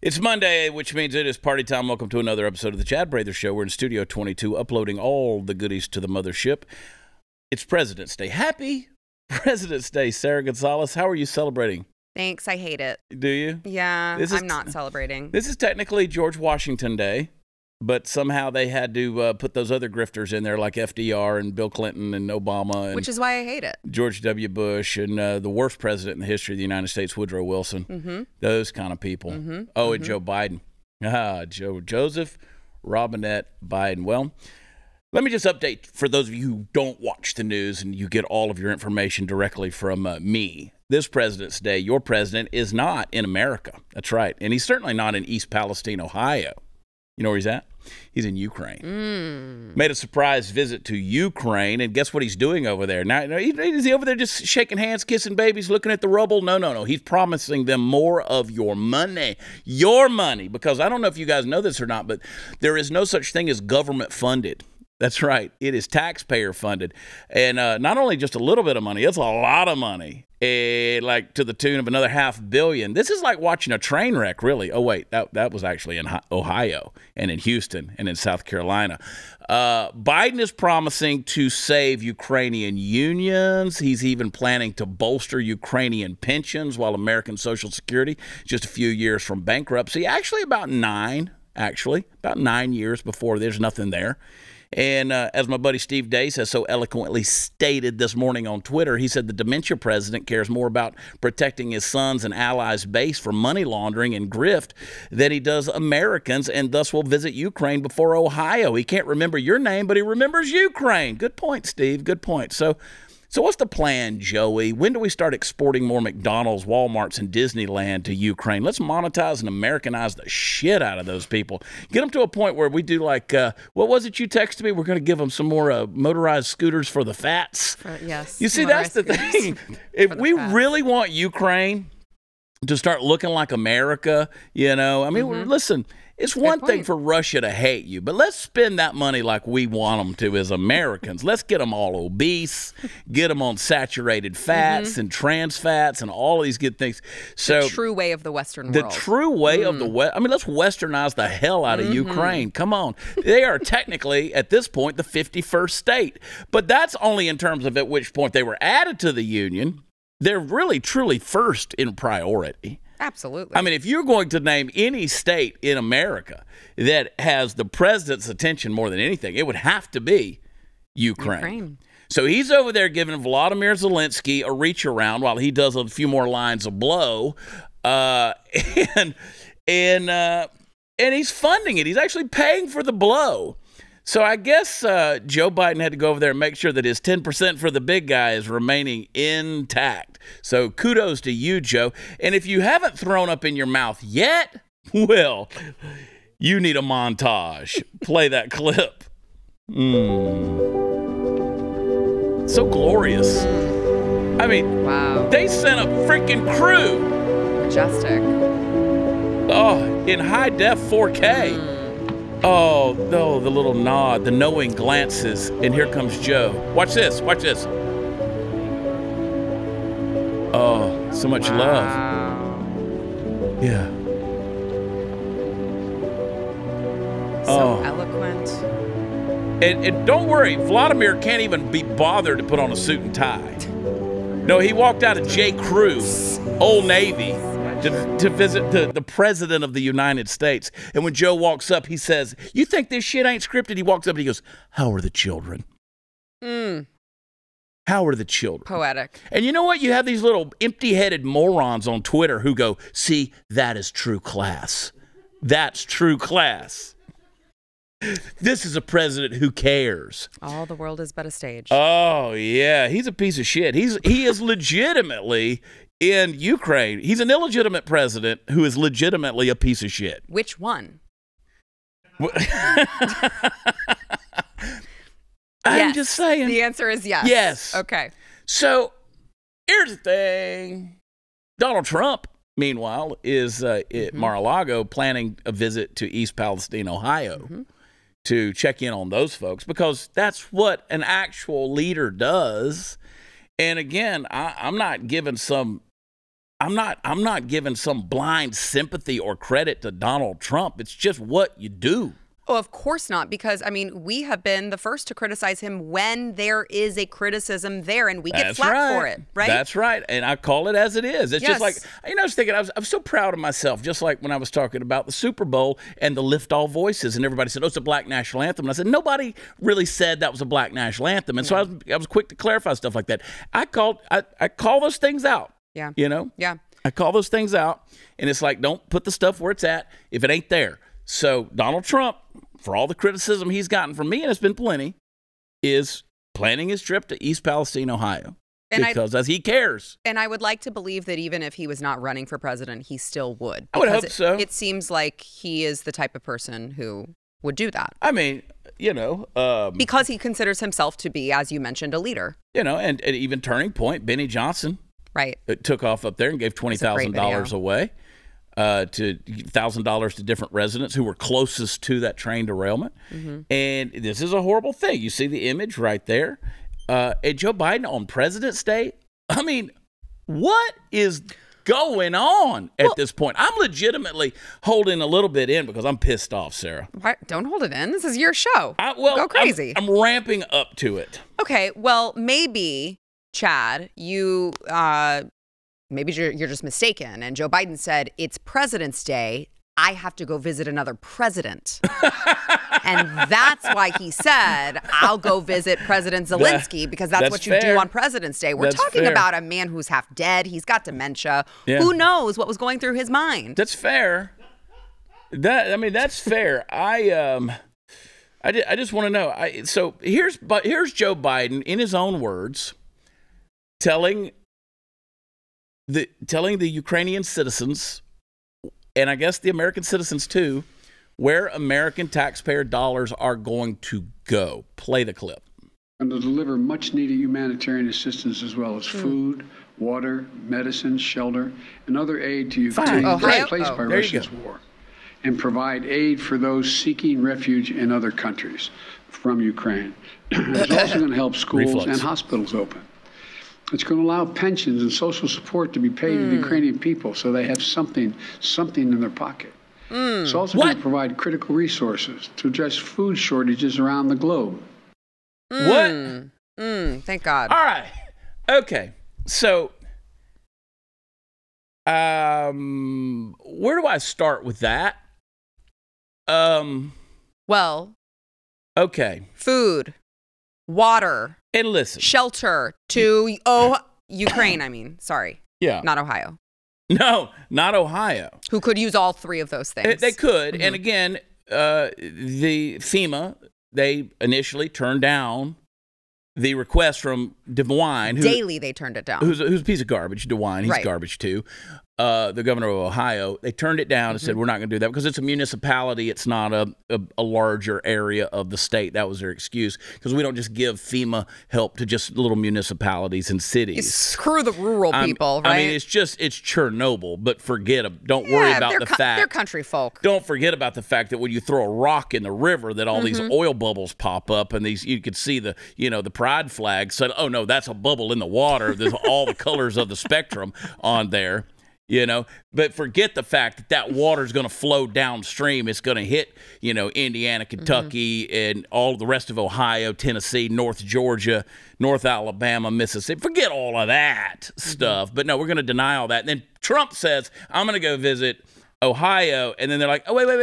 It's Monday, which means it is party time. Welcome to another episode of the Chad Prather Show. We're in Studio 22, uploading all the goodies to the mothership. It's President's Day. Happy President's Day, Sara Gonzales. How are you celebrating? Thanks. I hate it. Do you? Yeah, I'm not celebrating. This is technically George Washington Day, but somehow they had to put those other grifters in there like FDR and Bill Clinton and Obama. And which is why I hate it. George W. Bush and the worst president in the history of the United States, Woodrow Wilson. Those kind of people. And Joe Biden. Joseph Robinette Biden. Well, let me just update for those of you who don't watch the news and you get all of your information directly from me. This President's Day, your president is not in America. That's right. And he's certainly not in East Palestine, Ohio. You know where he's at? He's in Ukraine. Made a surprise visit to Ukraine, and guess what he's doing over there? Now, is he over there just shaking hands, kissing babies, looking at the rubble? No. He's promising them more of your money, because I don't know if you guys know this or not, but there is no such thing as government funded. That's right. It is taxpayer funded. And not only just a little bit of money, it's a lot of money, like to the tune of another $500 million. This is like watching a train wreck, really. Oh, wait, that was actually in Ohio and in Houston and in South Carolina. Biden is promising to save Ukrainian unions. He's even planning to bolster Ukrainian pensions while American Social Security just a few years from bankruptcy. Actually, about 9 years before there's nothing there. And as my buddy Steve Dace has so eloquently stated this morning on Twitter, he said the dementia president cares more about protecting his sons and allies' base from money laundering and grift than he does Americans, and thus will visit Ukraine before Ohio. He can't remember your name, but he remembers Ukraine. Good point, Steve. Good point. So what's the plan, Joey? When do we start exporting more McDonald's, Walmarts, and Disneyland to Ukraine? Let's monetize and Americanize the shit out of those people. Get them to a point where we do like, what was it you texted me? We're going to give them some more motorized scooters for the fats. Yes. You see, that's the thing. If we really want Ukraine to start looking like America, you know, I mean, listen, it's one thing for Russia to hate you, but let's spend that money like we want them to as Americans. Let's get them all obese, get them on saturated fats and trans fats and all of these good things. So the true way of the Western world. The true way of the West. I mean, let's westernize the hell out of Ukraine. Come on. They are technically, at this point, the 51st state. But that's only in terms of at which point they were added to the Union. They're really, truly first in priority. Absolutely. I mean, if you're going to name any state in America that has the president's attention more than anything, it would have to be Ukraine. So he's over there giving Vladimir Zelensky a reach around while he does a few more lines of blow, and he's funding it. He's actually paying for the blow. So I guess Joe Biden had to go over there and make sure that his 10% for the big guy is remaining intact. So kudos to you, Joe. And if you haven't thrown up in your mouth yet, well, you need a montage. Play that clip. So glorious. I mean, wow. They sent a freaking crew. Majestic. Oh, in high def 4K. Oh, no, the little nod, the knowing glances, and here comes Joe. Watch this, watch this. Oh, so much love. Yeah. So eloquent. And don't worry, Vladimir can't even be bothered to put on a suit and tie. No, he walked out of J. Crew, Old Navy, to visit the president of the United States. And when Joe walks up, he says, "You think this shit ain't scripted?" He walks up and he goes, "How are the children?" How are the children? Poetic. And you know what? You have these little empty-headed morons on Twitter who go, "See, that is true class. That's true class. This is a president who cares. All the world is but a stage." Oh, yeah. He's a piece of shit. He is legitimately in Ukraine. He's an illegitimate president who is legitimately a piece of shit. Which one? I'm just saying. The answer is yes. Yes. Okay. So here's the thing. Donald Trump, meanwhile, is at Mar-a-Lago planning a visit to East Palestine, Ohio, to check in on those folks, because that's what an actual leader does. And again, I'm not giving some blind sympathy or credit to Donald Trump. It's just what you do. Oh, of course not, because, I mean, we have been the first to criticize him when there is a criticism there, and we get flack for it, right? That's right, and I call it as it is. It's just like, I was thinking, I'm so proud of myself, just like when I was talking about the Super Bowl and the Lift All Voices, and everybody said, oh, it's a black national anthem. And I said, nobody really said that was a black national anthem. And so I was quick to clarify stuff like that. I call those things out. Yeah. You know? Yeah. I call those things out, and it's like, don't put the stuff where it's at if it ain't there. So Donald Trump, for all the criticism he's gotten from me, and it's been plenty, is planning his trip to East Palestine, Ohio, because he cares. And I would like to believe that even if he was not running for president, he still would. I would hope so. It seems like he is the type of person who would do that. I mean, you know. Because he considers himself to be, as you mentioned, a leader. You know, and even Turning Point, Benny Johnson. Right. Took off up there and gave $20,000 away. To $1,000 to different residents who were closest to that train derailment. And this is a horrible thing. You see the image right there. And Joe Biden on President's Day. I mean, what is going on at this point? I'm legitimately holding a little bit in because I'm pissed off, Sarah. Don't hold it in. This is your show. Go crazy. I'm ramping up to it. Okay, well, maybe, Chad, you... maybe you're just mistaken. And Joe Biden said, it's President's Day. I have to go visit another president. And that's why he said, I'll go visit President Zelensky, because that's what you do on President's Day. We're talking about a man who's half dead. He's got dementia. Yeah. Who knows what was going through his mind? That's fair. That's fair. I just want to know. So here's Joe Biden in his own words telling the Ukrainian citizens, and I guess the American citizens too, where American taxpayer dollars are going to go. Play the clip. And to deliver much needed humanitarian assistance as well as food, water, medicine, shelter, and other aid to Ukraine displaced by Russia's war, and provide aid for those seeking refuge in other countries from Ukraine. It's also going to help schools and hospitals open. It's going to allow pensions and social support to be paid to the Ukrainian people so they have something in their pocket. It's also going to provide critical resources to address food shortages around the globe. Thank God. All right. Okay. So, where do I start with that? Well. Okay. Food. Water. And listen. Shelter to Ukraine, I mean. Sorry. Yeah. Not Ohio. No, not Ohio. Who could use all three of those things. They could. And again, the FEMA, they initially turned down the request from DeWine. Daily they turned it down. Who's a piece of garbage. DeWine, he's garbage too. The governor of Ohio, they turned it down and said, we're not going to do that because it's a municipality. It's not a larger area of the state. That was their excuse, because we don't just give FEMA help to just little municipalities and cities. Screw the rural people, right? I mean, it's Chernobyl, but forget them. Don't worry about the fact. They're country folk. Don't forget about the fact that when you throw a rock in the river, that all these oil bubbles pop up, and you could see the pride flag. So, oh no, that's a bubble in the water. There's all the colors of the spectrum on there. But forget the fact that water is going to flow downstream. It's going to hit, Indiana, Kentucky, and all the rest of Ohio, Tennessee, North Georgia, North Alabama, Mississippi. Forget all of that stuff. But no, we're going to deny all that. And then Trump says, I'm going to go visit Ohio, and then they're like, oh, wait, whoa.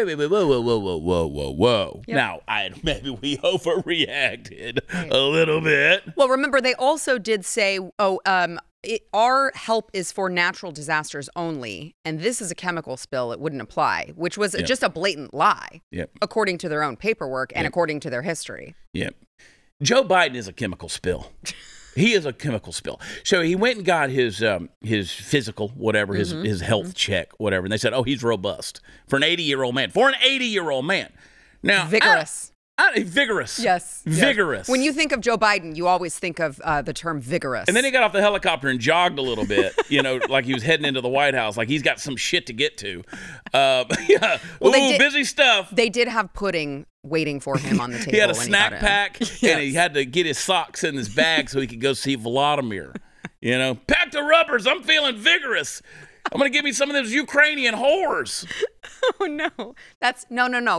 Yep. Now, maybe we overreacted a little bit. Well, remember, they also did say, our help is for natural disasters only, and this is a chemical spill. It wouldn't apply, which was just a blatant lie, according to their own paperwork and according to their history. Yep. Joe Biden is a chemical spill. He is a chemical spill. So he went and got his physical, whatever, his health check, whatever, and they said, oh, he's robust for an 80-year-old man. For an 80-year-old man. Now, vigorous. Vigorous. Yes. Vigorous. When you think of Joe Biden, you always think of the term vigorous. And then he got off the helicopter and jogged a little bit, like he was heading into the White House, like he's got some shit to get to. Well, busy stuff. They did have pudding waiting for him on the table. He had a when snack he pack, yes. And he had to get his socks in his bag so he could go see Vladimir. You know, pack the rubbers. I'm feeling vigorous. I'm going to give me some of those Ukrainian whores. Oh, no. No.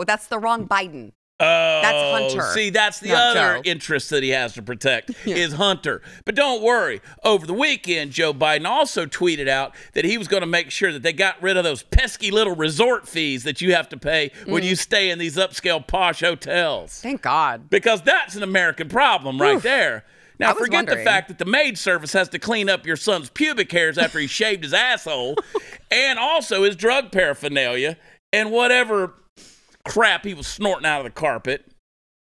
That's the wrong Biden. Oh, that's Hunter. See, that's the other interest that he has to protect is Hunter. But don't worry. Over the weekend, Joe Biden also tweeted out that he was going to make sure that they got rid of those pesky little resort fees that you have to pay when you stay in these upscale posh hotels. Thank God. Because that's an American problem right there. Now, forget the fact that the maid service has to clean up your son's pubic hairs after he shaved his asshole, and also his drug paraphernalia and whatever crap he was snorting out of the carpet.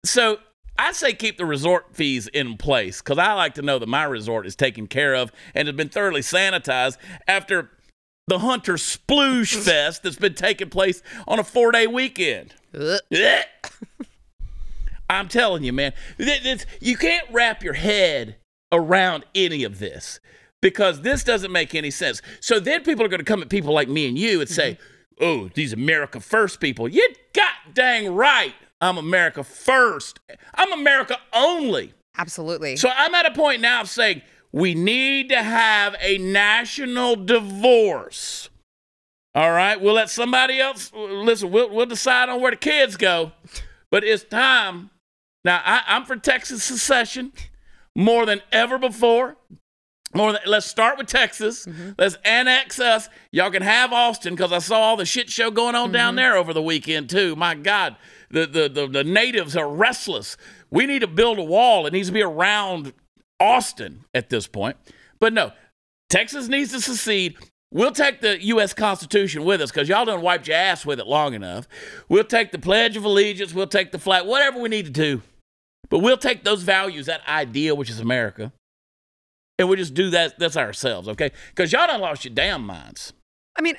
So I say keep the resort fees in place, because I like to know that my resort is taken care of and has been thoroughly sanitized after the Hunter Sploosh Fest that's been taking place on a 4-day weekend. I'm telling you, man, you can't wrap your head around any of this, because this doesn't make any sense. So then people are going to come at people like me and you and say, oh, these America First people. You got dang right. I'm America First. I'm America only. Absolutely. So I'm at a point now of saying we need to have a national divorce. All right? We'll let somebody else, listen, we'll decide on where the kids go. But it's time. Now, I'm for Texas secession more than ever before. Let's start with Texas. Let's annex us. Y'all can have Austin, because I saw all the shit show going on down there over the weekend, too. My God, the natives are restless. We need to build a wall. It needs to be around Austin at this point. But no, Texas needs to secede. We'll take the U.S. Constitution with us, because y'all done wiped your ass with it long enough. We'll take the Pledge of Allegiance. We'll take the flag, whatever we need to do. But we'll take those values, that idea, which is America, and we'll just do that's ourselves, okay? Because y'all done lost your damn minds. I mean,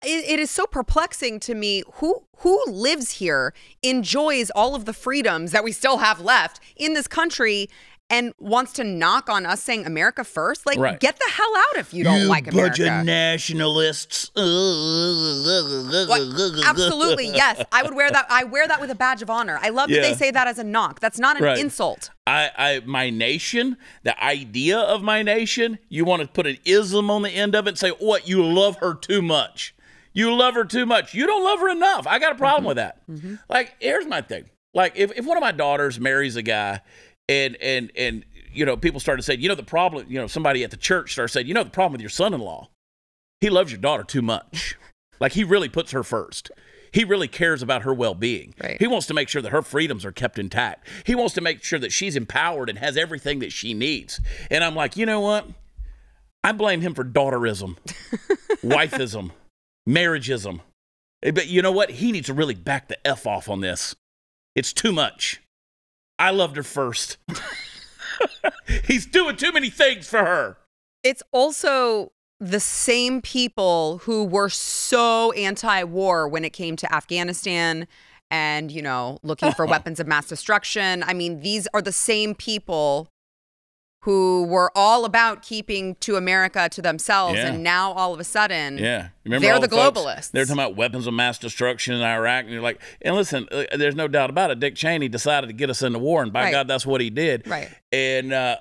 it is so perplexing to me. Who lives here, enjoys all of the freedoms that we still have left in this country, and wants to knock on us saying America first? Like, get the hell out if you don't like America. You bunch of nationalists. Absolutely, yes. I would wear that. I wear that with a badge of honor. I love that they say that as a knock. That's not an insult. My nation, the idea of my nation, you want to put an ism on the end of it and say, what, you love her too much. You love her too much. You don't love her enough. I got a problem with that. Like, here's my thing. Like, if one of my daughters marries a guy, and you know, people started saying, you know, the problem, you know, somebody at the church started saying, you know, the problem with your son-in-law, he loves your daughter too much. Like, he really puts her first. He really cares about her well-being. He wants to make sure that her freedoms are kept intact. He wants to make sure that she's empowered and has everything that she needs. And I'm like, you know what? I blame him for daughterism, wifeism, marriageism. But you know what? He needs to really back the F off on this. It's too much. I loved her first. He's doing too many things for her. It's also the same people who were so anti-war when it came to Afghanistan and, you know, looking for weapons of mass destruction. I mean, these are the same people who were all about keeping to America to themselves, and now all of a sudden, remember they're the globalists. They're talking about weapons of mass destruction in Iraq, and you're like, and listen, there's no doubt about it. Dick Cheney decided to get us into war, and by God, that's what he did. And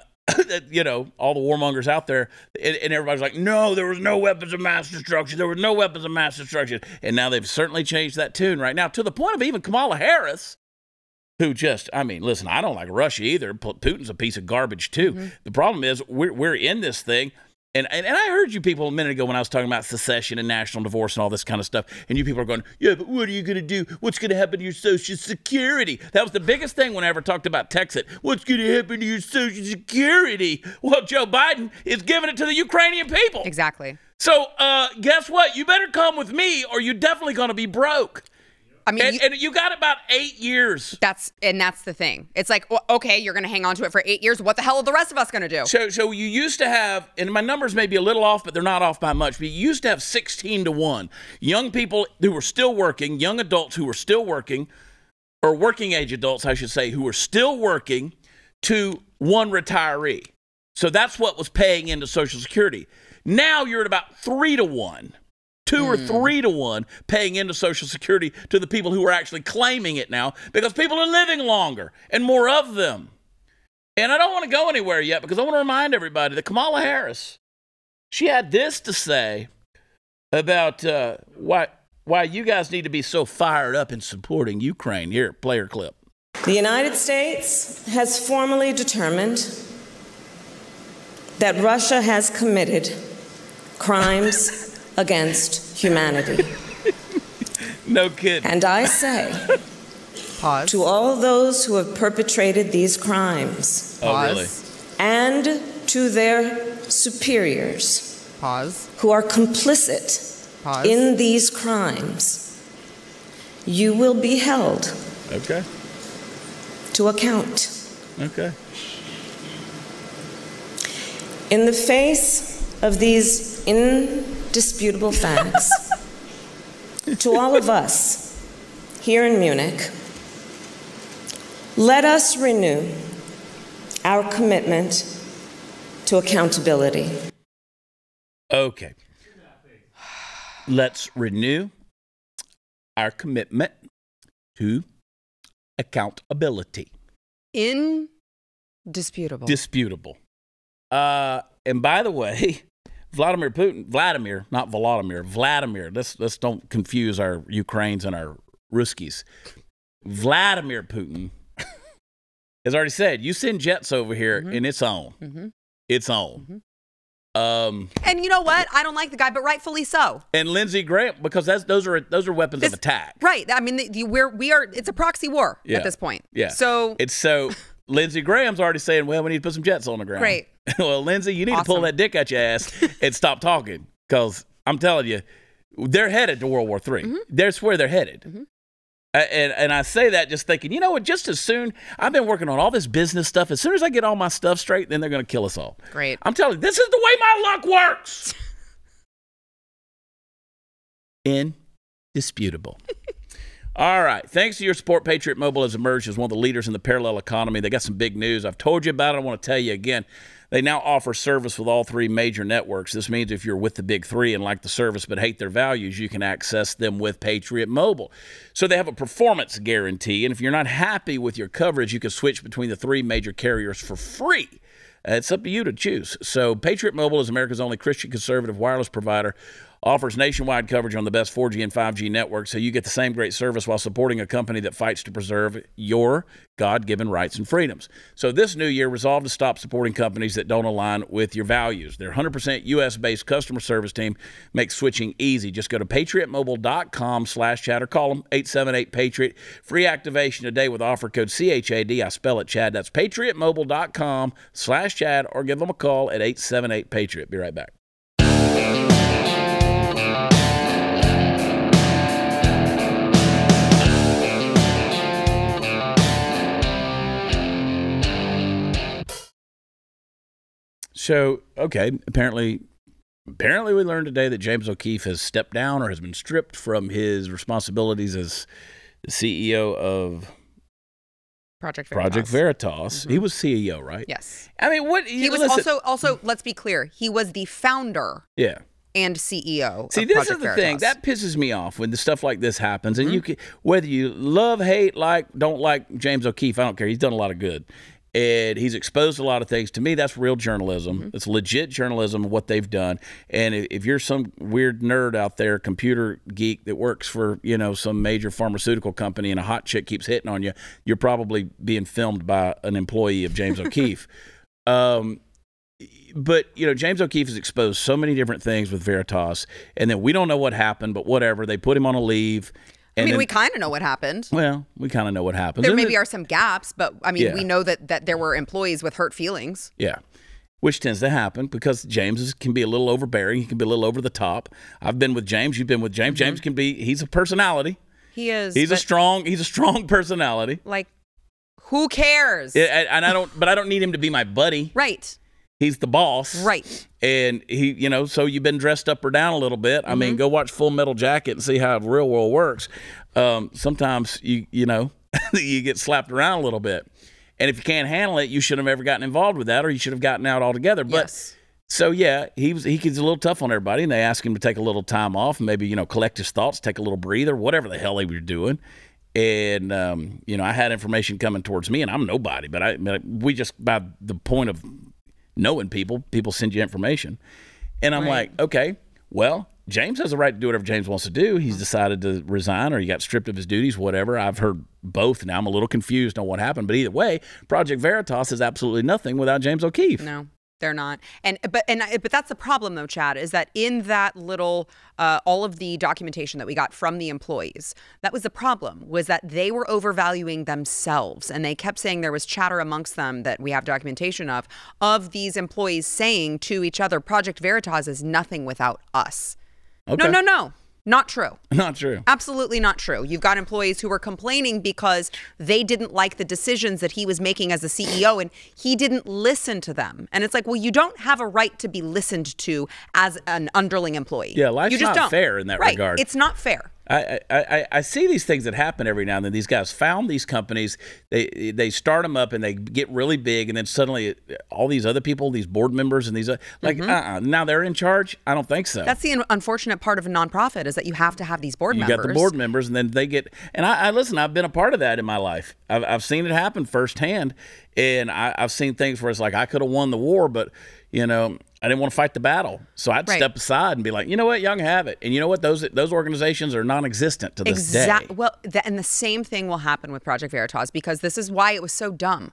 you know, all the warmongers out there, and everybody's like, no, there was no weapons of mass destruction. There were no weapons of mass destruction, and now they've certainly changed that tune right now to the point of even Kamala Harris, who just, I mean, listen, I don't like Russia either. Putin's a piece of garbage too. The problem is we're in this thing. And I heard you people a minute ago when I was talking about secession and national divorce and all this kind of stuff. And you people are going, yeah, but what are you going to do? What's going to happen to your Social Security? That was the biggest thing when I ever talked about Texas. What's going to happen to your Social Security? Well, Joe Biden is giving it to the Ukrainian people. Exactly. So guess what? You better come with me or you're definitely going to be broke. I mean, and you got about 8 years. That's the thing. It's like, well, okay, you're going to hang on to it for 8 years. What the hell are the rest of us going to do? So you used to have, and my numbers may be a little off, but they're not off by much. But you used to have 16-1 young people who were still working, young adults who were still working, or working age adults, I should say, who were still working to one retiree. So that's what was paying into Social Security. Now you're at about 3-1. 2 or 3 to 1 paying into Social Security to the people who are actually claiming it now, because people are living longer and more of them. And I don't want to go anywhere yet, because I want to remind everybody that Kamala Harris, she had this to say about why you guys need to be so fired up in supporting Ukraine. Here, play her clip. The United States has formally determined that Russia has committed crimes against humanity. No kidding. And I say, Pause. to all those who have perpetrated these crimes, Oh, really? and to their superiors, Pause. who are complicit Pause. in these crimes, you will be held Okay. to account. Okay. In the face of these indisputable facts, to all of us here in Munich, let us renew our commitment to accountability. Okay. Let's renew our commitment to accountability. Indisputable. Disputable. And by the way, Vladimir Putin, Vladimir, not Volodymyr, Vladimir. Let's don't confuse our Ukrainians and our Ruskies. Vladimir Putin has already said, you send jets over here and it's on. It's on. And you know what? I don't like the guy, but rightfully so. And Lindsey Graham, because those are weapons of attack. Right. I mean, we are. It's a proxy war at this point. Yeah. So Lindsey Graham's already saying, well, we need to put some jets on the ground. Great. Well, Lindsey, you need to pull that dick out your ass and stop talking, because I'm telling you, they're headed to World War III. That's where they're headed. And I say that just thinking, you know what, just as soon, I've been working on all this business stuff. As soon as I get all my stuff straight, then they're going to kill us all. Great. I'm telling you, this is the way my luck works. Indisputable. All right. Thanks to your support, Patriot Mobile has emerged as one of the leaders in the parallel economy. They got some big news. I've told you about it. I want to tell you again. They now offer service with all 3 major networks. This means if you're with the big 3 and like the service but hate their values, you can access them with Patriot Mobile. So they have a performance guarantee, and if you're not happy with your coverage, you can switch between the 3 major carriers for free. It's up to you to choose. So Patriot Mobile is America's only Christian conservative wireless provider, offers nationwide coverage on the best 4G and 5G networks, so you get the same great service while supporting a company that fights to preserve your God-given rights and freedoms. So this new year, resolve to stop supporting companies that don't align with your values. Their 100% U.S.-based customer service team makes switching easy. Just go to patriotmobile.com/Chad or call them 878-PATRIOT. Free activation today with offer code CHAD. I spell it, Chad. That's patriotmobile.com/Chad, or give them a call at 878-PATRIOT. Be right back. So, okay, apparently we learned today that James O'Keefe has stepped down or has been stripped from his responsibilities as the CEO of Project Veritas. He was CEO, right? Yes. I mean, what he was also. Let's be clear. He was the founder. Yeah. And CEO. See, this is the thing that pisses me off when the stuff like this happens, and you can, whether you love, hate, don't like James O'Keefe, I don't care. He's done a lot of good. And he's exposed a lot of things. To me, that's real journalism. It's legit journalism, what they've done. And if you're some weird nerd out there, computer geek that works for, some major pharmaceutical company and a hot chick keeps hitting on you, you're probably being filmed by an employee of James O'Keefe. But, James O'Keefe has exposed so many different things with Veritas. And then we don't know what happened, but whatever. They put him on a leave. And we kind of know what happened. Well, we kind of know what happened. There maybe are some gaps, but we know that there were employees with hurt feelings. Yeah, which tends to happen because James can be a little overbearing. He can be a little over the top. I've been with James. You've been with James. James he's a personality. He is. He's a strong personality. Like, who cares? And I don't need him to be my buddy. Right. He's the boss. Right. And he, so you've been dressed up or down a little bit. I mean, go watch Full Metal Jacket and see how the real world works. Sometimes you get slapped around a little bit. And if you can't handle it, you shouldn't have ever gotten involved with that, or you should have gotten out altogether. But So yeah, he gets a little tough on everybody, and they ask him to take a little time off, and maybe collect his thoughts, take a little breather, whatever the hell he was doing. And I had information coming towards me, and I'm nobody, but we just by the point of knowing people send you information, and I'm like, okay, well, James has the right to do whatever James wants to do. He's decided to resign, or he got stripped of his duties, whatever. I've heard both. Now I'm a little confused on what happened, but either way, Project Veritas is absolutely nothing without James O'Keefe. No. They're not. But that's the problem, though, Chad, is that in that little, all of the documentation that we got from the employees, that was the problem, was that they were overvaluing themselves. And they kept saying there was chatter amongst them that we have documentation of these employees saying to each other, Project Veritas is nothing without us. Okay. No. Not true. Not true. Absolutely not true. You've got employees who were complaining because they didn't like the decisions that he was making as the CEO, and he didn't listen to them. And it's like, well, you don't have a right to be listened to as an underling employee. Yeah, life's not fair in that regard. It's not fair. I see these things that happen every now and then. These guys found these companies, they start them up and they get really big, and then suddenly all these other people, these board members and these now they're in charge. I don't think so. That's the unfortunate part of a nonprofit, is that you have to have these board members. You got the board members, and then they get. And I listen. I've been a part of that in my life. I've seen it happen firsthand, and I've seen things where it's like I could have won the war, but I didn't want to fight the battle. So I'd step aside and be like, you know what, y'all can have it. And you know what, those organizations are non-existent to this day. Well, and the same thing will happen with Project Veritas, because this is why it was so dumb.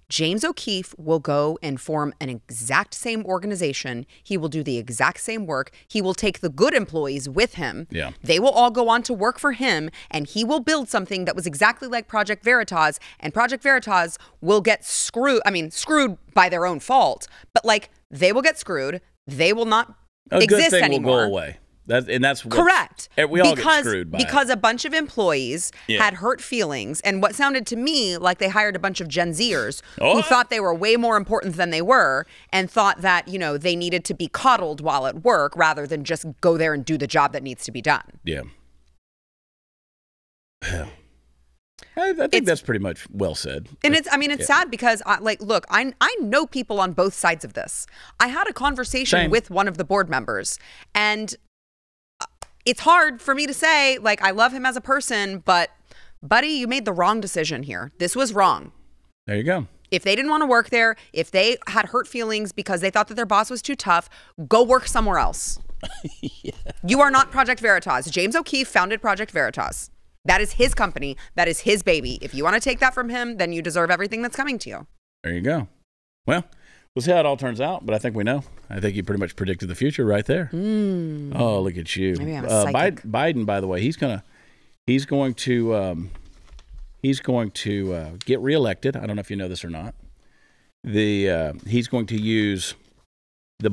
James O'Keefe will go and form an exact same organization. He will do the exact same work. He will take the good employees with him. Yeah. They will all go on to work for him, and he will build something that was exactly like Project Veritas, and Project Veritas will get screwed. I mean, screwed by their own fault, but they will get screwed. They will not exist anymore. A good thing will go away. That's correct. We all get screwed by because a bunch of employees had hurt feelings, and what sounded to me like they hired a bunch of Gen Zers who thought they were way more important than they were, and thought that they needed to be coddled while at work rather than just go there and do the job that needs to be done. Yeah. I think that's pretty much well said. And it's sad because look, I know people on both sides of this. I had a conversation with one of the board members, and it's hard for me to say, I love him as a person, but buddy, you made the wrong decision here. This was wrong. There you go. If they didn't want to work there, if they had hurt feelings because they thought that their boss was too tough, go work somewhere else. Yeah. You are not Project Veritas. James O'Keefe founded Project Veritas. That is his company. That is his baby. If you want to take that from him, then you deserve everything that's coming to you. There you go. Well, we'll see how it all turns out, but I think we know. I think you pretty much predicted the future right there. Oh, look at you. Maybe I'm a psychic. Biden, by the way, he's going to get reelected. I don't know if you know this or not. He's going to use the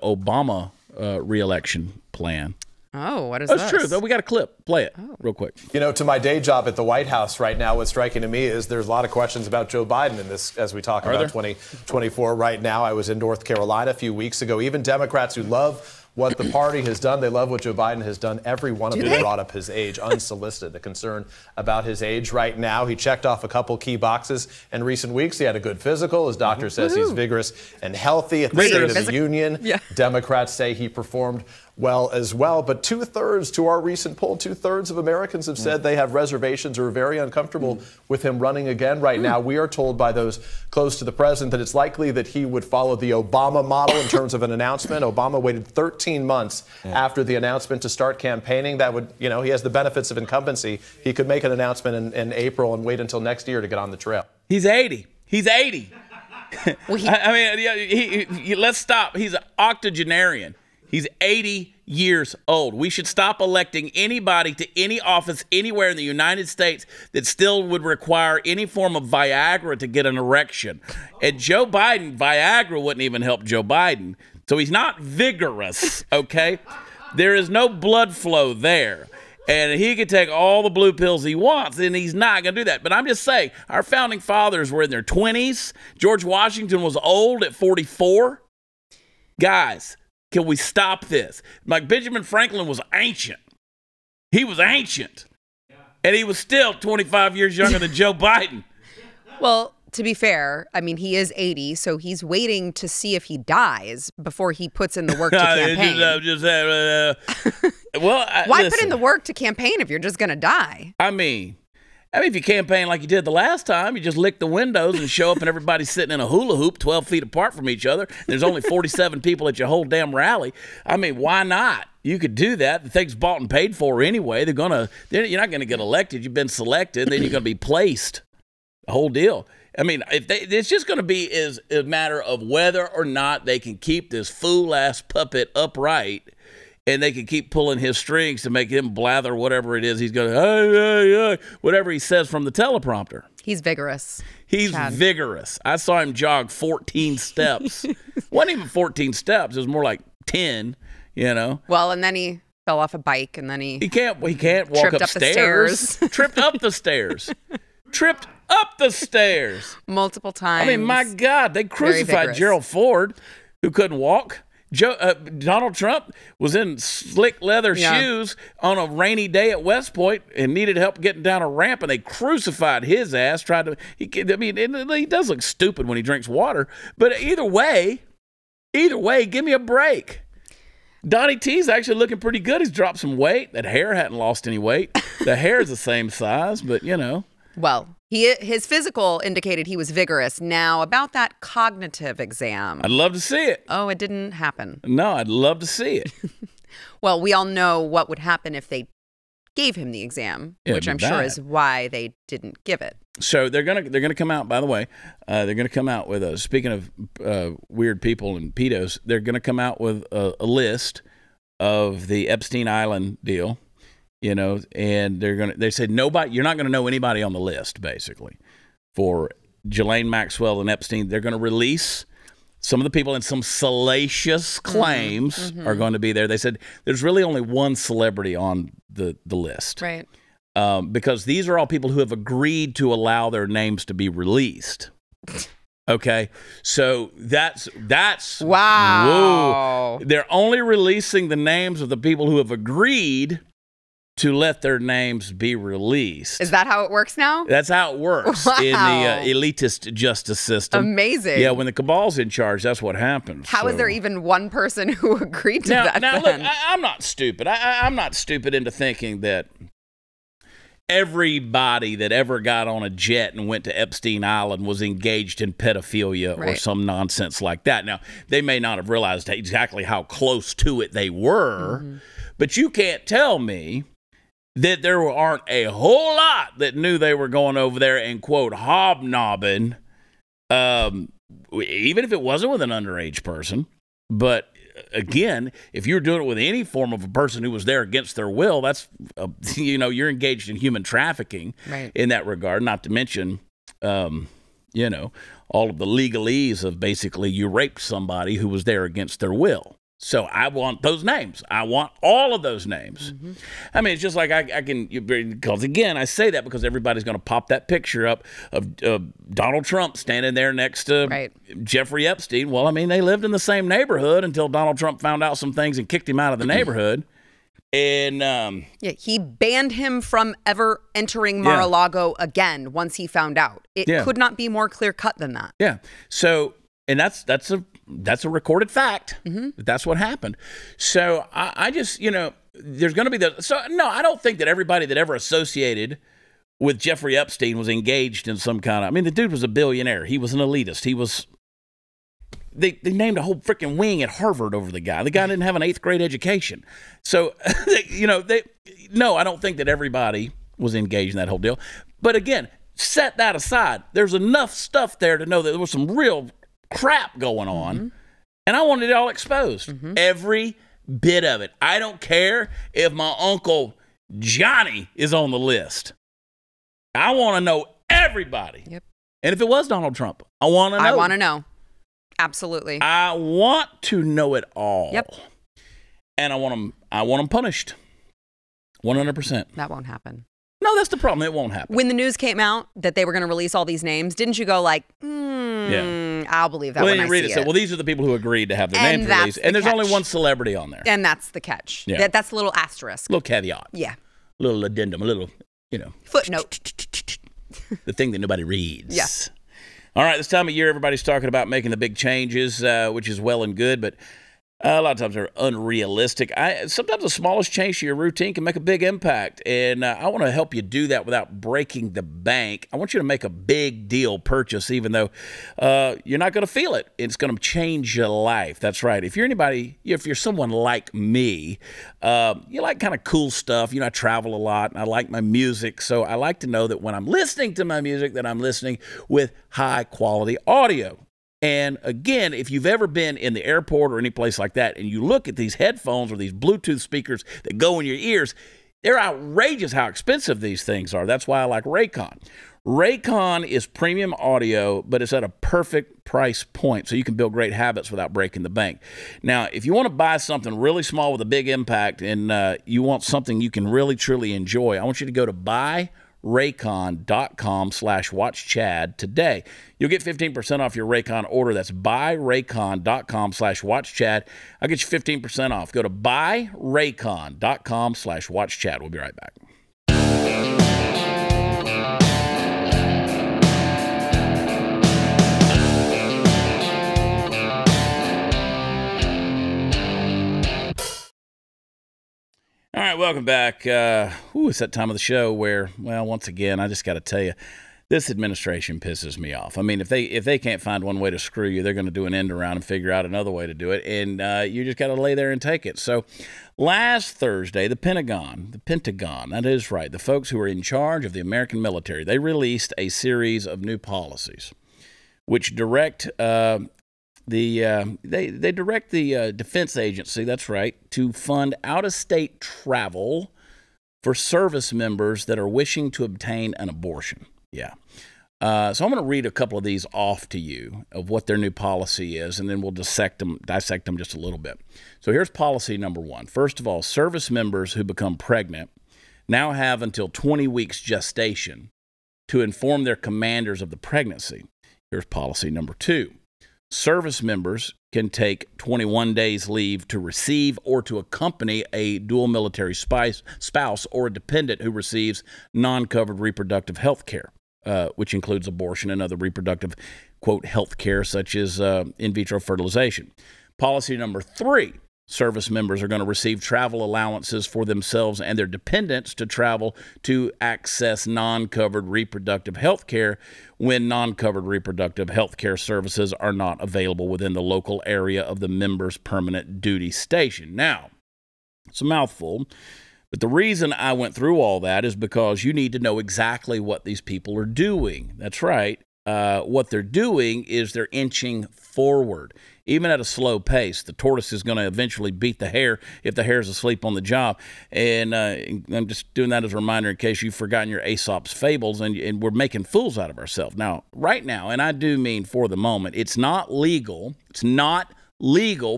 Obama reelection plan. Oh, what is this? That's true, though. We got a clip. Play it real quick. To my day job at the White House right now, what's striking to me is there's a lot of questions about Joe Biden in this as we talk about 2024 right now. I was in North Carolina a few weeks ago. Even Democrats who love what the party has done, they love what Joe Biden has done. Every one of them brought up his age, unsolicited, the concern about his age right now. He checked off a couple key boxes in recent weeks. He had a good physical. His doctor says he's vigorous and healthy. At the State of the Union, Democrats say he performed well as well. But two-thirds, to our recent poll, two-thirds of Americans have said they have reservations or are very uncomfortable with him running again right now. We are told by those close to the president that it's likely that he would follow the Obama model in terms of an announcement. Obama waited 13 months after the announcement to start campaigning. That would, he has the benefits of incumbency. He could make an announcement in April and wait until next year to get on the trail. He's 80. He's 80. Well, let's stop. He's an octogenarian. He's 80 years old. We should stop electing anybody to any office anywhere in the United States that still would require any form of Viagra to get an erection. And Joe Biden, Viagra wouldn't even help Joe Biden. So he's not vigorous, okay? There is no blood flow there. And he could take all the blue pills he wants, and he's not going to do that. But I'm just saying, our founding fathers were in their 20s. George Washington was old at 44. Guys, can we stop this? Benjamin Franklin was ancient. He was ancient. And he was still 25 years younger than Joe Biden. Well, to be fair, I mean, he is 80, so he's waiting to see if he dies before he puts in the work to campaign. Why put in the work to campaign if you're just going to die? I mean, if you campaign like you did the last time, you just lick the windows and show up and everybody's sitting in a hula hoop 12 feet apart from each other. There's only 47 people at your whole damn rally. I mean, why not? You could do that. The thing's bought and paid for anyway. You're not going to get elected. You've been selected. Then you're going to be placed. The whole deal. I mean, it's just going to be is a matter of whether or not they can keep this fool-ass puppet upright, and they can keep pulling his strings to make him blather whatever it is he's going to, whatever he says from the teleprompter. He's vigorous. He's vigorous. I saw him jog 14 steps. Wasn't even 14 steps. It was more like 10, you know. Well, and then he fell off a bike, and then he can't walk upstairs. Tripped up the stairs. Tripped up the stairs. Multiple times. I mean, my God, they crucified Gerald Ford, who couldn't walk. Donald Trump was in slick leather shoes on a rainy day at West Point and needed help getting down a ramp, and they crucified his ass. He does look stupid when he drinks water, but either way, give me a break. Donnie T's actually looking pretty good. He's dropped some weight. That hair hadn't lost any weight. The hair is the same size, but you know. Well, his physical indicated he was vigorous. Now, about that cognitive exam. I'd love to see it. Oh, it didn't happen. No, I'd love to see it. Well, we all know what would happen if they gave him the exam, which I'm sure is why they didn't give it. So they're gonna come out. By the way, they're gonna come out with speaking of weird people and pedos. They're gonna come out with a list of the Epstein Island deal. You know, and they said nobody, you're not going to know anybody on the list, basically, for Ghislaine Maxwell and Epstein. They're going to release some of the people, and some salacious claims are going to be there. They said there's really only one celebrity on the list. Right. Because these are all people who have agreed to allow their names to be released. Okay, so that's wow. Whoa. They're only releasing the names of the people who have agreed to let their names be released. Is that how it works now? That's how it works in the elitist justice system. Amazing. Yeah, when the cabal's in charge, that's what happens. How is there even one person who agreed to that? Now, look, I'm not stupid. I'm not stupid into thinking that everybody that ever got on a jet and went to Epstein Island was engaged in pedophilia or some nonsense like that. Now, they may not have realized exactly how close to it they were, but you can't tell me that there aren't a whole lot that knew they were going over there and, quote, hobnobbing, even if it wasn't with an underage person. But, again, if you're doing it with any form of a person who was there against their will, that's, you're engaged in human trafficking in that regard, not to mention, all of the legalese of basically you raped somebody who was there against their will. So I want those names. I want all of those names. I mean, it's just like I can, because again, I say that because everybody's going to pop that picture up of Donald Trump standing there next to Jeffrey Epstein. Well, I mean, they lived in the same neighborhood until Donald Trump found out some things and kicked him out of the neighborhood. And he banned him from ever entering Mar-a-Lago again once he found out. It could not be more clear cut than that. Yeah. So, and that's a recorded fact. That's what happened. So I just, there's going to be no, I don't think that everybody that ever associated with Jeffrey Epstein was engaged in some kind of, I mean, the dude was a billionaire. He was an elitist. They named a whole freaking wing at Harvard over the guy. The guy didn't have an 8th grade education. So, no, I don't think that everybody was engaged in that whole deal. But again, set that aside. There's enough stuff there to know that there was some real crap going on, and I wanted it all exposed. Every bit of it. I don't care if my Uncle Johnny is on the list. I want to know everybody. And if it was Donald Trump, I want to know. I want to know. Absolutely. I want to know it all. And I want them punished. 100%. That won't happen. No, that's the problem. It won't happen. When the news came out that they were going to release all these names, didn't you go like, I'll believe that when I see it. So, well, these are the people who agreed to have their names released. And there's only one celebrity on there. And that's the catch. That's a little asterisk. A little caveat. Yeah. A little addendum, a little, footnote. The thing that nobody reads. All right, this time of year, everybody's talking about making the big changes, which is well and good, but a lot of times they're unrealistic. Sometimes the smallest change to your routine can make a big impact, and I want to help you do that without breaking the bank. I want you to make a big deal purchase, even though you're not going to feel it. It's going to change your life. That's right. If you're someone like me, you like kind of cool stuff. You know, I travel a lot, and I like my music, so I like to know that when I'm listening to my music, that I'm listening with high-quality audio. And again, if you've ever been in the airport or any place like that, and you look at these headphones or these Bluetooth speakers that go in your ears, they're outrageous how expensive these things are. That's why I like Raycon. Raycon is premium audio, but it's at a perfect price point, so you can build great habits without breaking the bank. Now, if you want to buy something really small with a big impact, and you want something you can really, truly enjoy, I want you to go to buyraycon.com/watchchad today. You'll get 15% off your Raycon order. That's buyraycon.com/watchchad. I'll get you 15% off. Go to buyraycon.com/watchchad. We'll be right back. All right, welcome back. It's that time of the show where, well, once again, I just got to tell you, this administration pisses me off. I mean, if they can't find one way to screw you, they're going to do an end around and figure out another way to do it, and you just got to lay there and take it. So last Thursday, the Pentagon, that is right, the folks who are in charge of the American military, they released a series of new policies which direct they direct the defense agency, that's right, to fund out-of-state travel for service members that are wishing to obtain an abortion. Yeah. So I'm going to read a couple of these off to you of what their new policy is, and then we'll dissect them just a little bit. So here's policy number one. First of all, service members who become pregnant now have until 20 weeks gestation to inform their commanders of the pregnancy. Here's policy number two. Service members can take 21 days leave to receive or to accompany a dual military spouse or a dependent who receives non-covered reproductive health care, which includes abortion and other reproductive, quote, health care, such as in vitro fertilization. Policy number three. Service members are going to receive travel allowances for themselves and their dependents to travel to access non-covered reproductive health care when non-covered reproductive health care services are not available within the local area of the member's permanent duty station. Now, it's a mouthful, but the reason I went through all that is because you need to know exactly what these people are doing. That's right. What they're doing is they're inching forward. Even at a slow pace, the tortoise is going to eventually beat the hare if the hare's asleep on the job. And I'm just doing that as a reminder in case you've forgotten your Aesop's fables, and we're making fools out of ourselves. Now, right now, and I do mean for the moment, it's not legal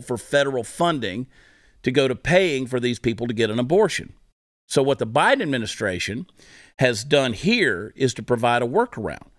for federal funding to go to paying for these people to get an abortion. So what the Biden administration has done here is to provide a workaround.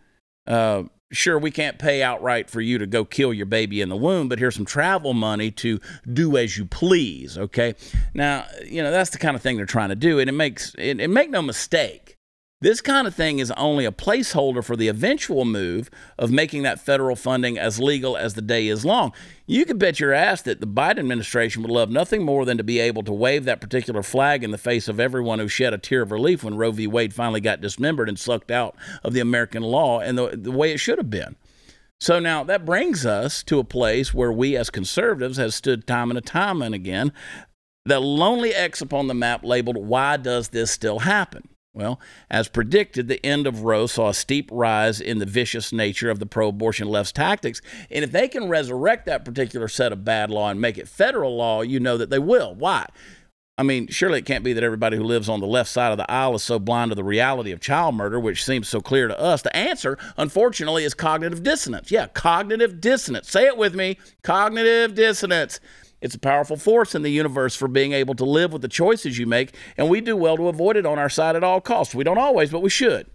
Sure, we can't pay outright for you to go kill your baby in the womb, but here's some travel money to do as you please, okay? Now, that's the kind of thing they're trying to do, and make no mistake, this kind of thing is only a placeholder for the eventual move of making that federal funding as legal as the day is long. You could bet your ass that the Biden administration would love nothing more than to be able to wave that particular flag in the face of everyone who shed a tear of relief when Roe v. Wade finally got dismembered and sucked out of the American law and the way it should have been. So now that brings us to a place where we as conservatives have stood time and again, the lonely X upon the map labeled, "Why does this still happen?" Well, as predicted, the end of Roe saw a steep rise in the vicious nature of the pro-abortion left's tactics. And if they can resurrect that particular set of bad law and make it federal law, you know that they will. Why? I mean, surely it can't be that everybody who lives on the left side of the aisle is so blind to the reality of child murder, which seems so clear to us. The answer, unfortunately, is cognitive dissonance. Yeah, cognitive dissonance. Say it with me. Cognitive dissonance. It's a powerful force in the universe for being able to live with the choices you make, and we do well to avoid it on our side at all costs. We don't always, but we should.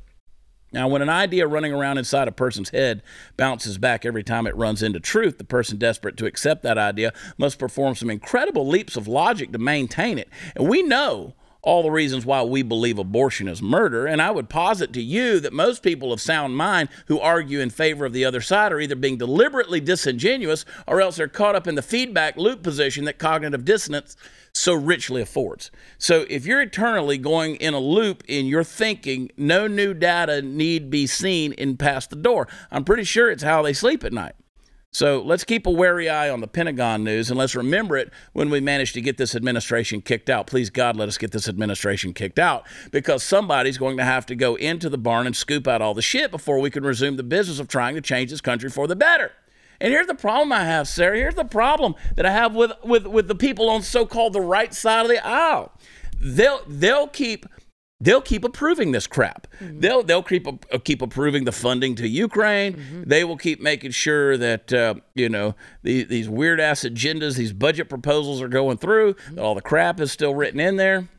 Now, when an idea running around inside a person's head bounces back every time it runs into truth, the person desperate to accept that idea must perform some incredible leaps of logic to maintain it. And we know all the reasons why we believe abortion is murder. And I would posit to you that most people of sound mind who argue in favor of the other side are either being deliberately disingenuous or else they're caught up in the feedback loop position that cognitive dissonance so richly affords. So if you're eternally going in a loop in your thinking, no new data need be seen in past the door. I'm pretty sure it's how they sleep at night. So let's keep a wary eye on the Pentagon news, and let's remember it when we manage to get this administration kicked out. Please, God, let us get this administration kicked out, because somebody's going to have to go into the barn and scoop out all the shit before we can resume the business of trying to change this country for the better. And here's the problem I have, Sarah. Here's the problem that I have with the people on so-called the right side of the aisle. They'll keep approving this crap. Mm-hmm. They'll keep approving the funding to Ukraine. Mm-hmm. They will keep making sure that these weird ass agendas, these budget proposals are going through. Mm-hmm. That all the crap is still written in there.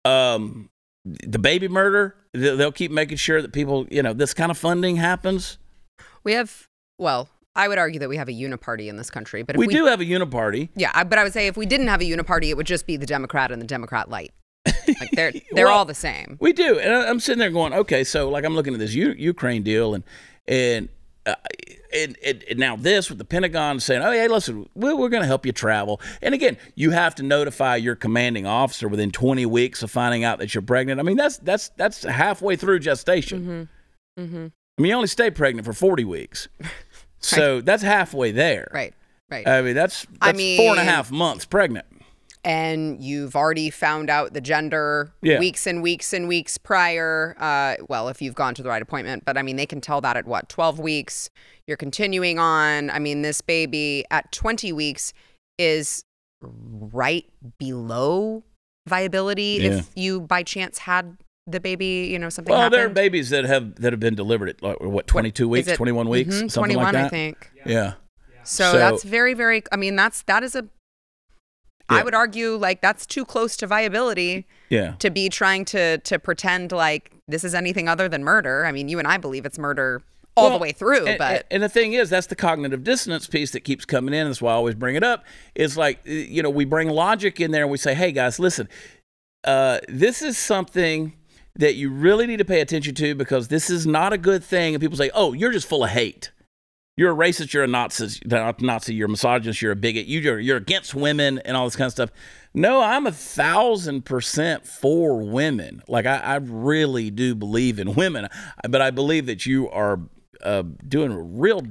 The baby murder. They'll keep making sure that people, this kind of funding happens. Well, I would argue that we have a uniparty in this country, but if we do have a uniparty. Yeah, but I would say if we didn't have a uniparty, it would just be the Democrat and the Democrat light. Like they're all the same. We do, and I'm sitting there going, okay, so like I'm looking at this Ukraine deal, and now this with the Pentagon saying, oh, hey, listen, we're going to help you travel. And again, you have to notify your commanding officer within 20 weeks of finding out that you're pregnant. I mean, that's halfway through gestation. Mm-hmm. Mm-hmm. I mean, you only stay pregnant for 40 weeks. So right. That's halfway there. Right. I mean, that's 4.5 months pregnant. And you've already found out the gender weeks and weeks and weeks prior. Well, if you've gone to the right appointment. But, I mean, they can tell that at, 12 weeks. You're continuing on. I mean, this baby at 20 weeks is right below viability if you, by chance, had the baby, something happened. Well, there are babies that have been delivered at 22 weeks, 21 weeks, something 21, like that. I think. Yeah. So that's very, very, I mean, that is a, I would argue that's too close to viability to be trying to pretend like this is anything other than murder. I mean, you and I believe it's murder all the way through. And the thing is, that's the cognitive dissonance piece that keeps coming in. That's why I always bring it up. Is like, we bring logic in there and we say, hey, guys, listen, this is something that you really need to pay attention to because this is not a good thing. And people say, oh, you're just full of hate. You're a racist, you're a Nazi, you're a misogynist, you're a bigot, you're against women and all this kind of stuff. No, I'm 1,000% for women. Like, I really do believe in women. But I believe that you are doing a real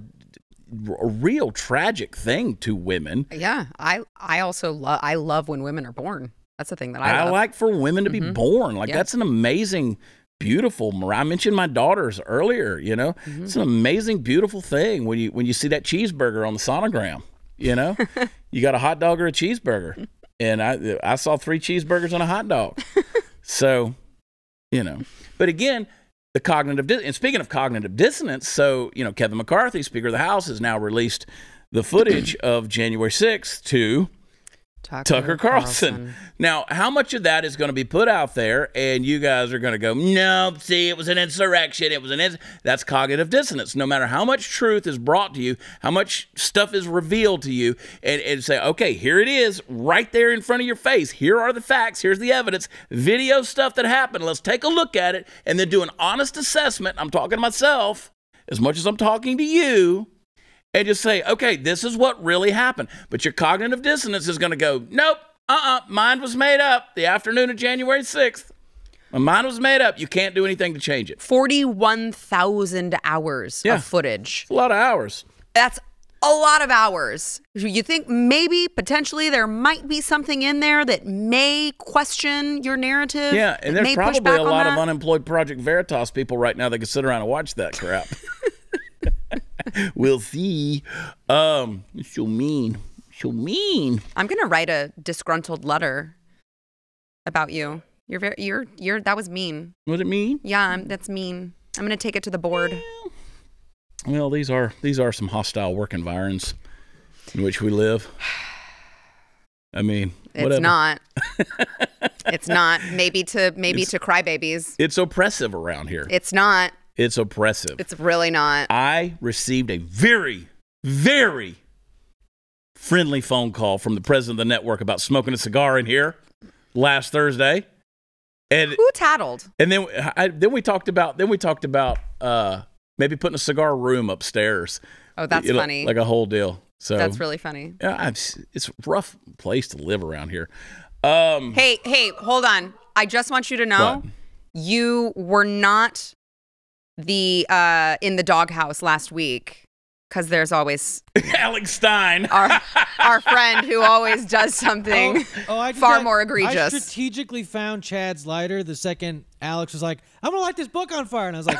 tragic thing to women. Yeah, I also love when women are born. That's the thing that I love. I like for women to be born. Like, that's an amazing, beautiful. I mentioned my daughters earlier. It's an amazing, beautiful thing when you see that cheeseburger on the sonogram. You got a hot dog or a cheeseburger, and I saw 3 cheeseburgers and a hot dog. So, but again, the cognitive and speaking of cognitive dissonance, so Kevin McCarthy, Speaker of the House, has now released the footage of January 6th to Tucker Carlson. Now, how much of that is going to be put out there and you guys are going to go, no, see, it was an insurrection. That's cognitive dissonance. No matter how much truth is brought to you, how much stuff is revealed to you, and say, okay, here it is right there in front of your face. Here are the facts. Here's the evidence. Video stuff that happened. Let's take a look at it and then do an honest assessment. I'm talking to myself as much as I'm talking to you. And just say, okay, this is what really happened. But your cognitive dissonance is going to go, nope, mine was made up the afternoon of January 6th. My mind was made up. You can't do anything to change it. 41,000 hours of footage. It's a lot of hours. That's a lot of hours. You think maybe, potentially, there might be something in there that may question your narrative? Yeah, and there's probably a lot of unemployed Project Veritas people right now that can sit around and watch that crap. We'll see. So mean. I'm gonna write a disgruntled letter about you. You're that was mean. Was it mean? Yeah, that's mean. I'm gonna take it to the board. Well, these are some hostile work environs in which we live. I mean, whatever. It's not. It's not. Maybe to crybabies. It's oppressive around here. It's not. It's oppressive. It's really not. I received a very, very friendly phone call from the president of the network about smoking a cigar in here last Thursday. And who tattled? And then we talked about maybe putting a cigar room upstairs. Oh, that's funny. Like a whole deal. So that's really funny. Yeah, it's a rough place to live around here. Hey, hold on. I just want you to know you were not in the doghouse last week. Because there's always Alex Stein, our friend who always does something far more egregious. I strategically found Chad's lighter the second Alex was like, I'm going to light this book on fire. And I was like,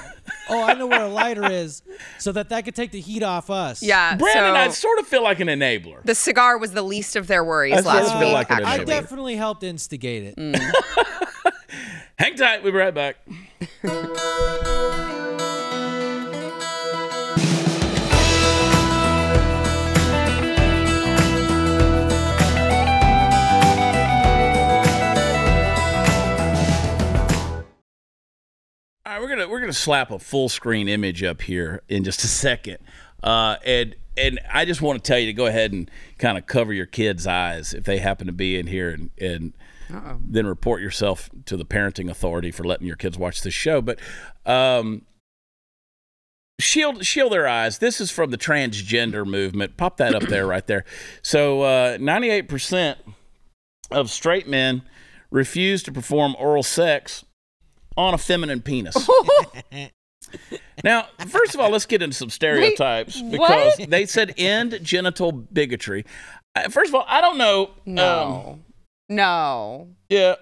oh, I know where a lighter is so that could take the heat off us. Yeah. Brandon, I sort of feel like an enabler. The cigar was the least of their worries last week. Like I definitely helped instigate it. Hang tight. We'll be right back. All right, we're gonna slap a full screen image up here in just a second, and I just want to tell you to go ahead and kind of cover your kids' eyes if they happen to be in here, and then report yourself to the parenting authority for letting your kids watch this show. But shield their eyes. This is from the transgender movement. Pop that up there, right there. So 98% of straight men refuse to perform oral sex on a feminine penis. Now, first of all, let's get into some stereotypes because they said end genital bigotry. First of all, I don't know. No. Yeah,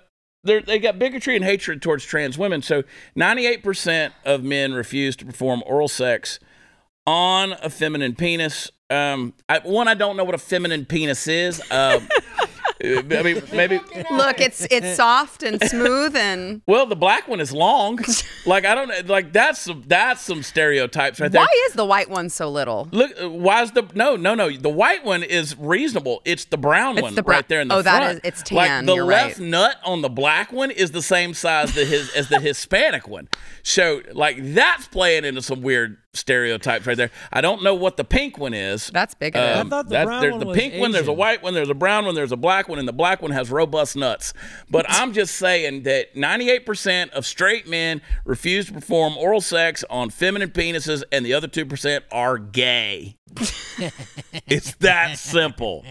they got bigotry and hatred towards trans women. So 98% of men refuse to perform oral sex on a feminine penis. I don't know what a feminine penis is. I mean, maybe look, it's soft and smooth and well, the black one is long. Like I don't like that's some stereotypes right there. Why is the white one so little? Look, why is no? The white one is reasonable. It's the brown one right there in the front. It's tan. Like the You're left right. nut on the black one is the same size as the Hispanic one. So like that's playing into some weird stereotypes right there. I don't know what the pink one is. That's bigger. I thought the brown one was pink one, there's a white one, there's a brown one, there's a black one, and the black one has robust nuts. But I'm just saying that 98% of straight men refuse to perform oral sex on feminine penises, and the other 2% are gay. It's that simple.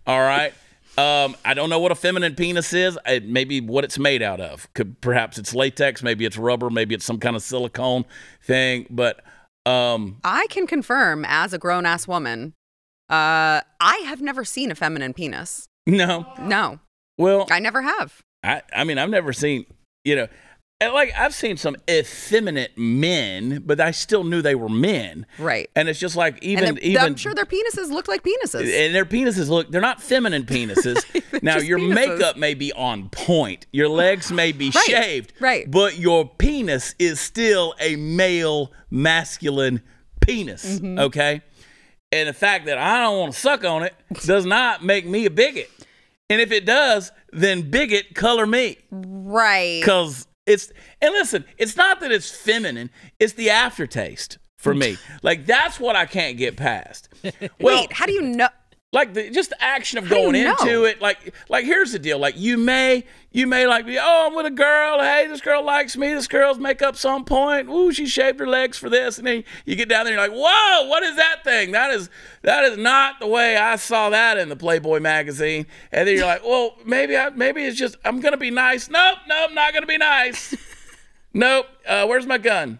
All right. I don't know what a feminine penis is. Maybe what it's made out of. Perhaps it's latex. Maybe it's rubber. Maybe it's some kind of silicone thing. But I can confirm, as a grown-ass woman, I have never seen a feminine penis. No. Well, I never have. I mean, I've never seen, and like I've seen some effeminate men, but I still knew they were men. Right. And it's just like even I'm sure their penises look like penises. And their penises they're not feminine penises. Now your penises. Makeup may be on point. Your legs may be shaved. Right. But your penis is still a male masculine penis. Mm-hmm. Okay? And the fact that I don't want to suck on it does not make me a bigot. And if it does, then bigot color me. Right. Because listen, it's not that it's feminine, it's the aftertaste for me. Like, that's what I can't get past. Well, wait, how do you know? Like, just the action of going into it. Like, here's the deal. Like, you may like be, I'm with a girl. Hey, this girl likes me. This girl's makeup's on point. Ooh, she shaved her legs for this. And then you get down there and you're like, whoa, what is that thing? That is not the way I saw that in the Playboy magazine. And then you're like, well, maybe it's just, I'm going to be nice. Nope, not going to be nice. Nope. Where's my gun?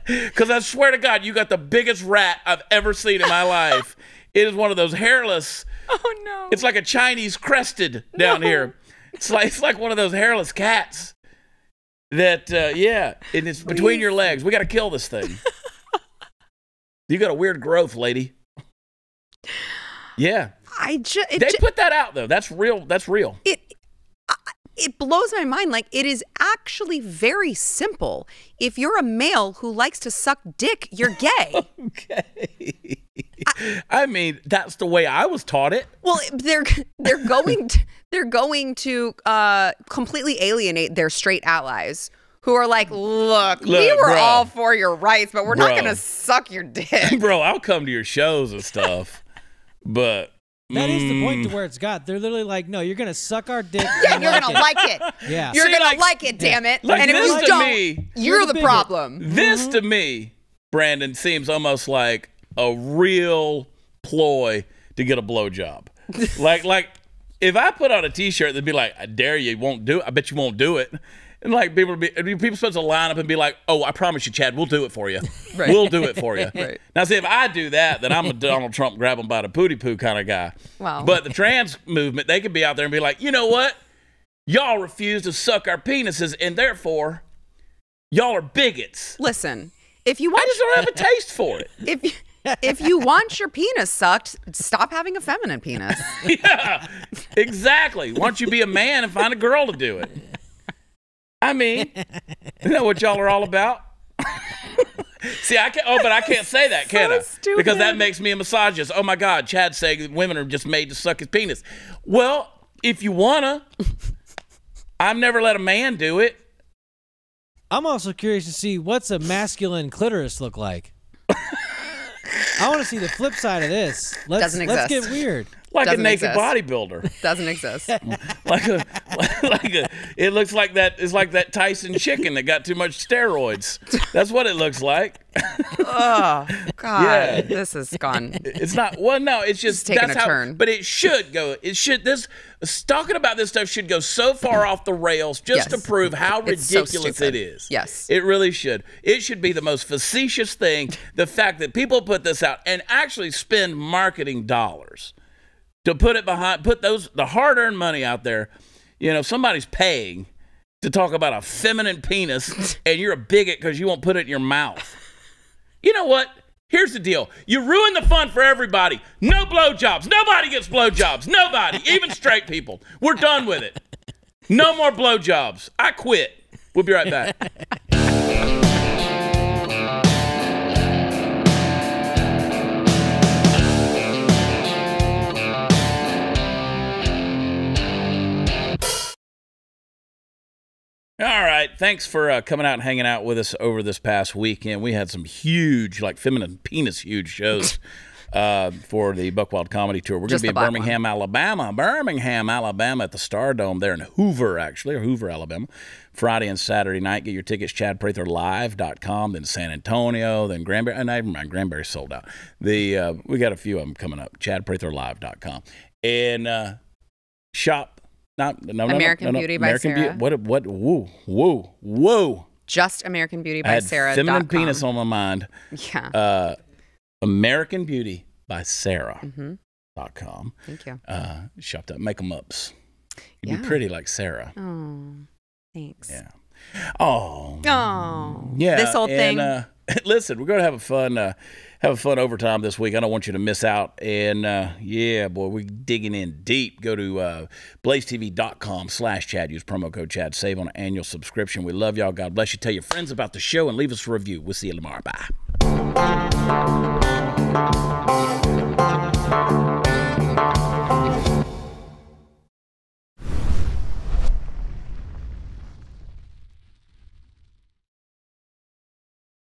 Because I swear to God, you got the biggest rat I've ever seen in my life. It is one of those hairless. Oh, no. It's like a Chinese crested down here. It's like one of those hairless cats that, and it's between your legs. We got to kill this thing. You got a weird growth, lady. Yeah. They put that out, though. That's real. That's real. It blows my mind. Like, it is actually very simple. If you're a male who likes to suck dick, you're gay. Okay. I mean, that's the way I was taught it. Well, they're going to completely alienate their straight allies who are like, look, we were all for your rights, but we're not going to suck your dick. Bro, I'll come to your shows and stuff, but That is the point to where it's got. They're literally like, no, you're going to suck our dick. Yeah, you're going to like it. Yeah. You're going to like it, damn it. Like and if you don't, you're the problem. This to me, Brandon, seems almost like a real ploy to get a blowjob. like if I put on a T-shirt that'd be like, I dare you, won't do it. I bet you won't do it. And like people supposed to line up and be like, oh, I promise you, Chad, we'll do it for you. Right. We'll do it for you. Right. Now, see, if I do that, then I'm a Donald Trump grab him by the pooty poo kind of guy. Wow. But the trans movement, they could be out there and be like, you know what? Y'all refuse to suck our penises, and therefore, y'all are bigots. Listen, if you want, I just don't have a taste for it. If you want your penis sucked, stop having a feminine penis. Yeah, exactly. Why don't you be a man and find a girl to do it? I mean, you know what y'all are all about? See, I can't say that, can I? Stupid. Because that makes me a misogynist. Oh my God, Chad's saying that women are just made to suck his penis. Well, if you wanna, I've never let a man do it. I'm also curious to see what's a masculine clitoris look like. I want to see the flip side of this. Let's get weird. Like a naked bodybuilder. Doesn't exist. It looks like that. It's like that Tyson chicken that got too much steroids. That's what it looks like. Oh God, yeah. This has gone. It's not. Well, no, it's just taking a turn. But it should go. It should. Talking about this stuff should go so far off the rails just to prove how ridiculous it is. Yes, it really should. It should be the most facetious thing. The fact that people put this out and actually spend marketing dollars to put it behind, the hard-earned money out there. You know, somebody's paying to talk about a feminine penis, and you're a bigot because you won't put it in your mouth. You know what? Here's the deal. You ruin the fun for everybody. No blowjobs. Nobody gets blowjobs. Nobody, even straight people. We're done with it. No more blowjobs. I quit. We'll be right back. All right. Thanks for coming out and hanging out with us over this past weekend. We had some huge, like feminine penis huge shows for the Buckwild Comedy Tour. We're going to be in Birmingham, Alabama at the Stardome there in Hoover, Alabama, Friday and Saturday night. Get your tickets, ChadPratherLive.com, then San Antonio, then Granbury. And never mind, Granbury's sold out. We got a few of them coming up, ChadPratherLive.com. And shop. American Beauty by Sarah. Whoa. Just American Beauty by Sarah. Feminine penis on my mind. Yeah. American Beauty by Sarah.com. Thank you. Shop that. Make them ups. You'd be pretty like Sarah. Oh, thanks. Yeah. Oh. Yeah. This whole thing. Listen, we're going to have a fun overtime this week. I don't want you to miss out. And yeah, boy, we're digging in deep. Go to BlazeTV.com/Chad. Use promo code Chad. Save on an annual subscription. We love y'all. God bless you. Tell your friends about the show and leave us a review. We'll see you tomorrow. Bye.